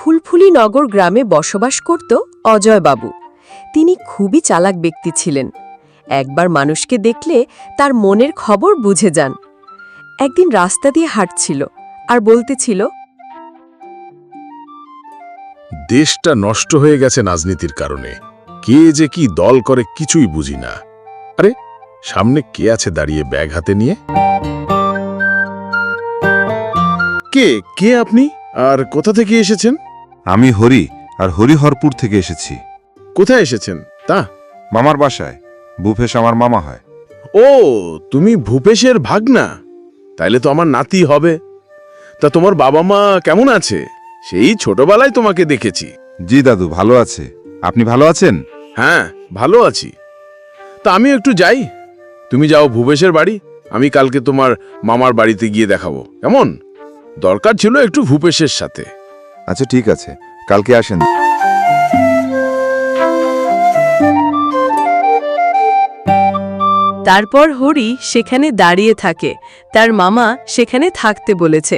ফুলফুলি নগর গ্রামে বসবাস করত অজয়বাবু। তিনি খুবই চালাক ব্যক্তি ছিলেন। একবার মানুষকে দেখলে তার মনের খবর বুঝে যান। একদিন রাস্তা দিয়ে হাঁটছিল আর বলতেছিল, দেশটা নষ্ট হয়ে গেছে রাজনীতির কারণে। কে যে কি দল করে কিছুই বুঝি না। আরে সামনে কে আছে দাঁড়িয়ে ব্যাগ হাতে নিয়ে? কে কে আপনি আর কোথা থেকে এসেছেন? আমি হরি, আর হরিহরপুর থেকে এসেছি। কোথায় এসেছেন তা? মামার বাসায়। ভূপেশ আমার মামা হয়। ও, তুমি ভূপেশের ভাগনা? তাইলে তো আমার নাতি হবে। তা তোমার বাবা মা কেমন আছে? সেই ছোটবেলায় তোমাকে দেখেছি। জি দাদু, ভালো আছে। আপনি ভালো আছেন? হ্যাঁ, ভালো আছি। তা আমিও একটু যাই। তুমি যাও ভূপেশের বাড়ি, আমি কালকে তোমার মামার বাড়িতে গিয়ে দেখাবো। কেমন? দরকার ছিল একটু ভূপেশের সাথে। আচ্ছা ঠিক আছে, কালকে আসেন। তারপর হরি সেখানে দাঁড়িয়ে থাকে। তার মামা সেখানে থাকতে বলেছে।